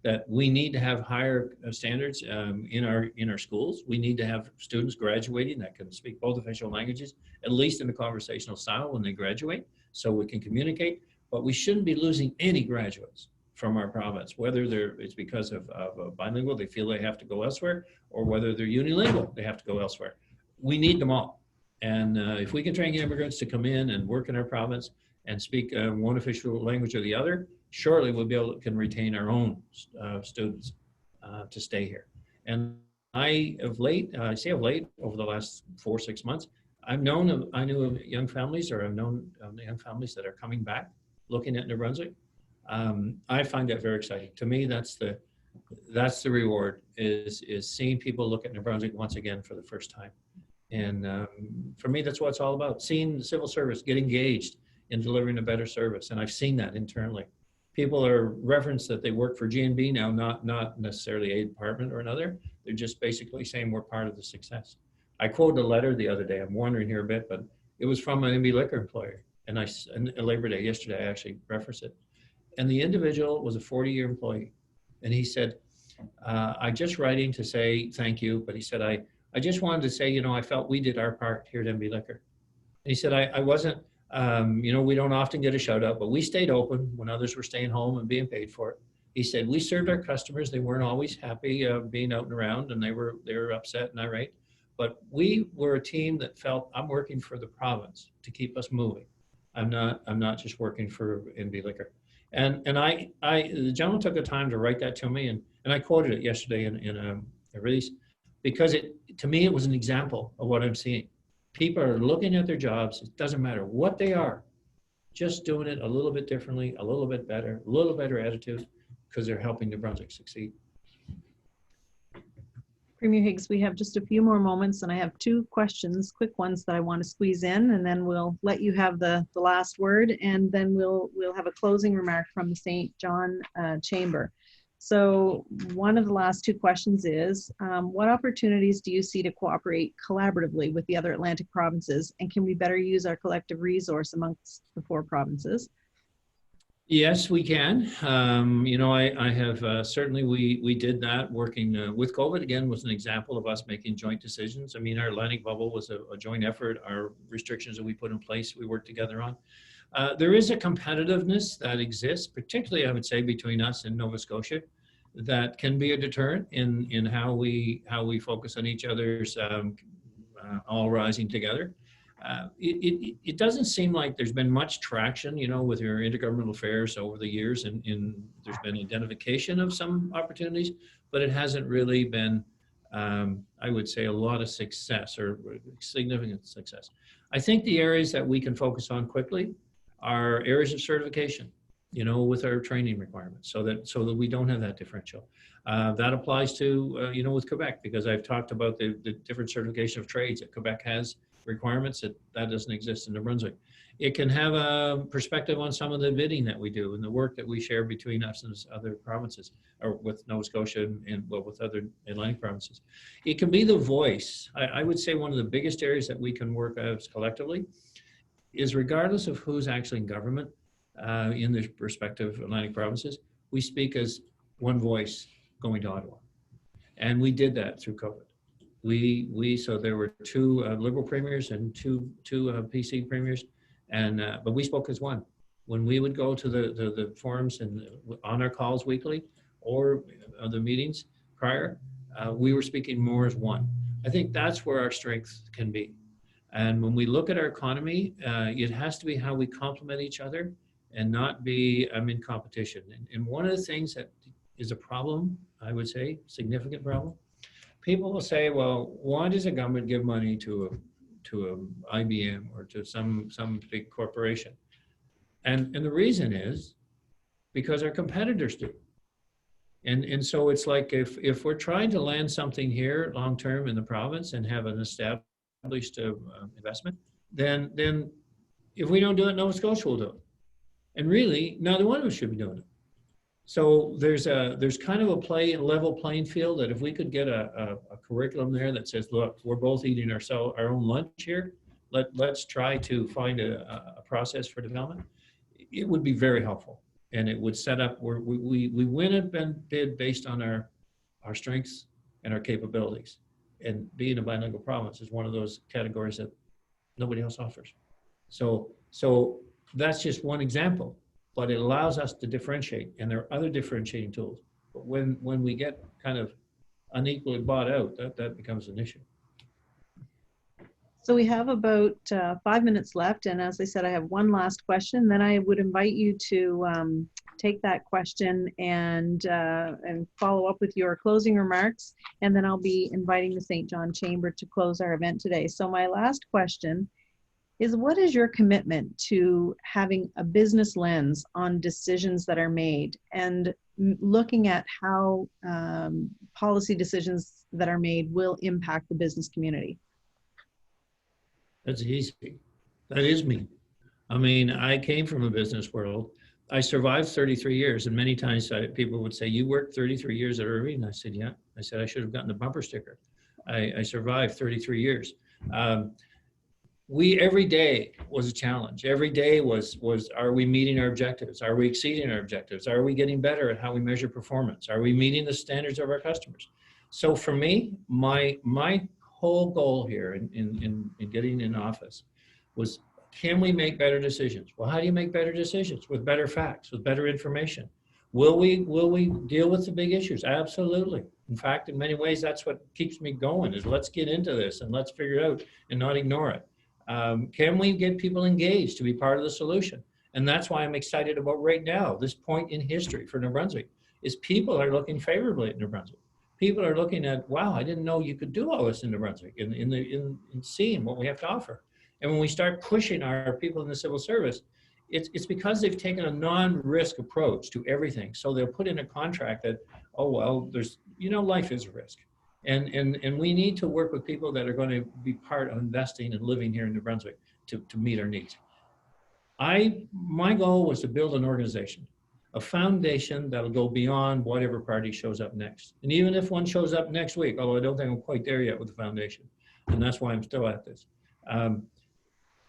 that we need to have higher standards in our schools. We need to have students graduating that can speak both official languages, at least in a conversational style when they graduate, so we can communicate. But we shouldn't be losing any graduates from our province, whether it's because of bilingual, they feel they have to go elsewhere, or whether they're unilingual, they have to go elsewhere. We need them all. And if we can train immigrants to come in and work in our province and speak one official language or the other, surely we'll be able to can retain our own students to stay here. And I of late, over the last 4 or 6 months, I knew of young families, or I've known young families that are coming back, looking at New Brunswick. I find that very exciting. To me, that's the reward, is seeing people look at New Brunswick once again for the first time. And for me, that's what it's all about. Seeing the civil service get engaged in delivering a better service. And I've seen that internally. People are referenced that they work for GNB now, not necessarily a department or another. They're just basically saying we're part of the success. I quoted a letter the other day. I'm wandering here a bit, but it was from an MB Liquor employer. And Labor Day, yesterday, I actually referenced it. And the individual was a 40-year employee. And he said, I just writing to say thank you, but he said, I just wanted to say, I felt we did our part here at MB Liquor. And he said, I wasn't, we don't often get a shout out, but we stayed open when others were staying home and being paid for it. He said, we served our customers. They weren't always happy being out and around, and they were upset and irate. But we were a team that felt, I'm working for the province to keep us moving. I'm not just working for MB Liquor. And the gentleman took the time to write that to me, and I quoted it yesterday in a release, because to me, it was an example of what I'm seeing. People are looking at their jobs. It doesn't matter what they are, just doing it a little bit differently, a little bit better, a little better attitude, because they're helping New Brunswick succeed. Premier Higgs, we have just a few more moments, and I have 2 questions, quick ones that I want to squeeze in, and then we'll let you have the last word, and then we'll have a closing remark from the St. John Chamber. So one of the last 2 questions is, what opportunities do you see to cooperate collaboratively with the other Atlantic provinces, and can we better use our collective resource amongst the 4 provinces? Yes, we can. I have certainly, we did that working with COVID. Again, was an example of us making joint decisions. I mean, our Atlantic bubble was a joint effort. Our restrictions that we put in place, we worked together on. There is a competitiveness that exists, particularly, I would say, between us and Nova Scotia, that can be a deterrent in how we focus on each other's all rising together. It doesn't seem like there's been much traction, with your intergovernmental affairs over the years, and there's been identification of some opportunities, but it hasn't really been, I would say, a lot of success or significant success. I think the areas that we can focus on quickly are areas of certification, with our training requirements, so that we don't have that differential. That applies to, with Quebec, because I've talked about the different certification of trades that Quebec has requirements that doesn't exist in New Brunswick. It can have a perspective on some of the bidding that we do and the work that we share between us and other provinces, or with Nova Scotia and with other Atlantic provinces. It can be the voice. I would say one of the biggest areas that we can work as collectively is, regardless of who's actually in government in the respective Atlantic provinces, we speak as one voice going to Ottawa. And we did that through COVID. So there were 2 Liberal premiers and two PC premiers, but we spoke as one. When we would go to the forums and on our calls weekly or the meetings prior, we were speaking more as one. I think that's where our strength can be. And when we look at our economy, it has to be how we complement each other and not be in competition. And one of the things that is a problem, I would say, significant problem, people will say, well, why does the government give money to IBM or to some big corporation? And the reason is because our competitors do. And so it's like, if we're trying to land something here long-term in the province and have an established investment, then if we don't do it, Nova Scotia will do it. And really, neither one of us should be doing it. So there's kind of a level playing field that if we could get a curriculum there that says, look, we're both eating our own lunch here. Let's try to find a process for development. It would be very helpful, and it would set up where we win a bid based on our strengths and our capabilities. And being a bilingual province is one of those categories that nobody else offers. So that's just one example, but it allows us to differentiate, and there are other differentiating tools. But when we get kind of unequally bought out, that becomes an issue. So we have about 5 minutes left, and as I said, I have one last question. Then I would invite you to take that question and follow up with your closing remarks, and then I'll be inviting the St. John Chamber to close our event today. So my last question is, what is your commitment to having a business lens on decisions that are made and looking at how policy decisions that are made will impact the business community? That's easy. That is me. I mean, I came from a business world. I survived 33 years, and many times people would say, you worked 33 years at Irving? I said, yeah. I said, I should have gotten the bumper sticker. I survived 33 years. Every day was a challenge. Every day was, are we meeting our objectives? Are we exceeding our objectives? Are we getting better at how we measure performance? Are we meeting the standards of our customers? So for me, my whole goal here in getting in office was, can we make better decisions? Well, how do you make better decisions? With better facts, with better information. Will we deal with the big issues? Absolutely. In fact, in many ways, that's what keeps me going, is let's get into this and let's figure it out and not ignore it. Can we get people engaged to be part of the solution? And that's why I'm excited about right now, this point in history for New Brunswick, is people are looking favorably at New Brunswick. People are looking at, wow, I didn't know you could do all this in New Brunswick, in seeing what we have to offer. And when we start pushing our people in the civil service, it's because they've taken a non-risk approach to everything. So they'll put in a contract that, oh, well, life is a risk. And we need to work with people that are going to be part of investing and living here in New Brunswick to meet our needs. My goal was to build an organization, a foundation that'll go beyond whatever party shows up next. And even if one shows up next week, although I don't think I'm quite there yet with the foundation, and that's why I'm still at this.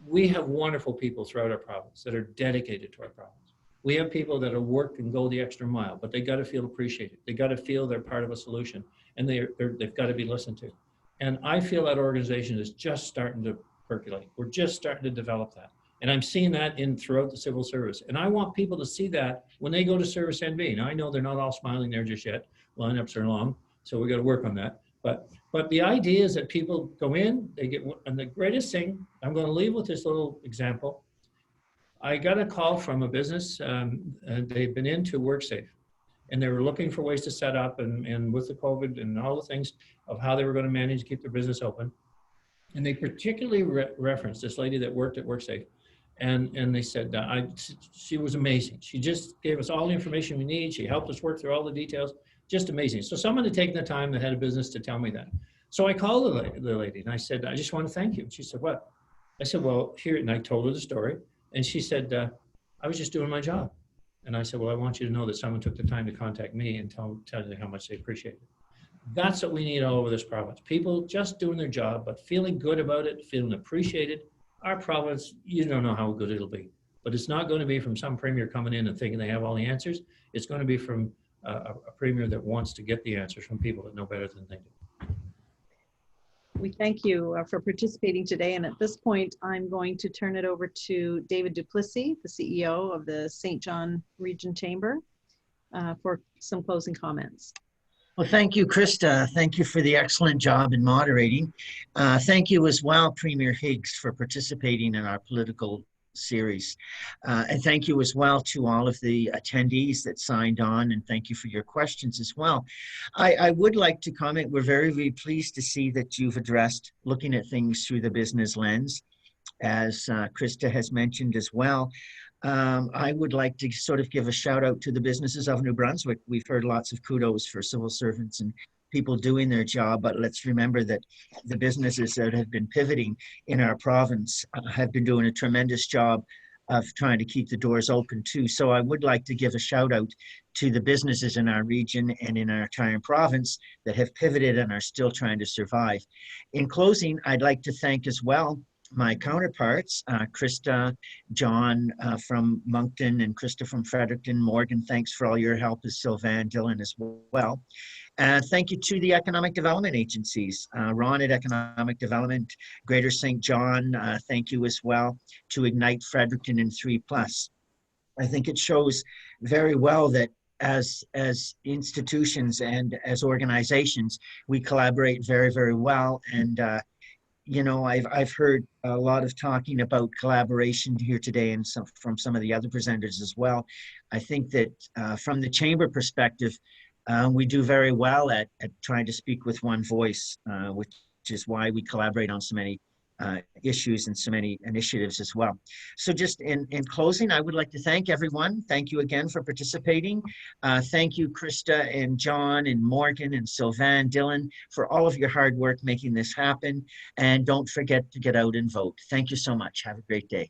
We have wonderful people throughout our province that are dedicated to our province. We have people that have worked and go the extra mile, but they got to feel appreciated. They got to feel they're part of a solution, and they've got to be listened to. And I feel that organization is just starting to percolate. We're just starting to develop that. And I'm seeing that throughout the civil service. And I want people to see that when they go to Service NB. Now, I know they're not all smiling there just yet. Lineups are long, so we got to work on that. But the idea is that people go in, and the greatest thing, I'm going to leave with this little example. I got a call from a business, and they've been into WorkSafe, and they were looking for ways to set up, and with the COVID and all the things of how they were going to manage to keep their business open. And they particularly referenced this lady that worked at WorkSafe. And they said, she was amazing. She just gave us all the information we need. She helped us work through all the details. Just amazing. So someone had taken the time that had a business to tell me that. So I called the lady and I said, I just want to thank you. And she said, what? I said, well, here, and I told her the story. And she said, I was just doing my job. And I said, well, I want you to know that someone took the time to contact me and tell you how much they appreciate it. That's what we need all over this province. People just doing their job, but feeling good about it, feeling appreciated. Our province, you don't know how good it'll be. But it's not going to be from some premier coming in and thinking they have all the answers. It's going to be from a premier that wants to get the answers from people that know better than they do. We thank you for participating today. And at this point, I'm going to turn it over to David Duplessis, the CEO of the St. John Region Chamber, for some closing comments. Well, thank you, Krista. Thank you for the excellent job in moderating. Thank you as well, Premier Higgs, for participating in our political series. And thank you as well to all of the attendees that signed on, and thank you for your questions as well. I would like to comment, we're very, very pleased to see that you've addressed looking at things through the business lens, as Krista has mentioned as well. I would like to sort of give a shout out to the businesses of New Brunswick. We've heard lots of kudos for civil servants and people doing their job, but let's remember that the businesses that have been pivoting in our province have been doing a tremendous job of trying to keep the doors open too. So I would like to give a shout out to the businesses in our region and in our entire province that have pivoted and are still trying to survive. In closing, I'd like to thank as well my counterparts, Krista, John from Moncton, and Krista from Fredericton. Morgan, thanks for all your help, as Sylvan, Dylan as well. Thank you to the economic development agencies, Ron at Economic Development, Greater St. John, thank you as well, to Ignite Fredericton and 3+. I think it shows very well that as institutions and as organizations, we collaborate very, very well. And you know, I've heard a lot of talking about collaboration here today, and from some of the other presenters as well. I think that from the chamber perspective, we do very well at trying to speak with one voice, which is why we collaborate on so many issues and so many initiatives as well. So just in closing, I would like to thank everyone. Thank you again for participating. Thank you, Krista and John and Morgan and Sylvan, Dylan, for all of your hard work making this happen. And don't forget to get out and vote. Thank you so much. Have a great day.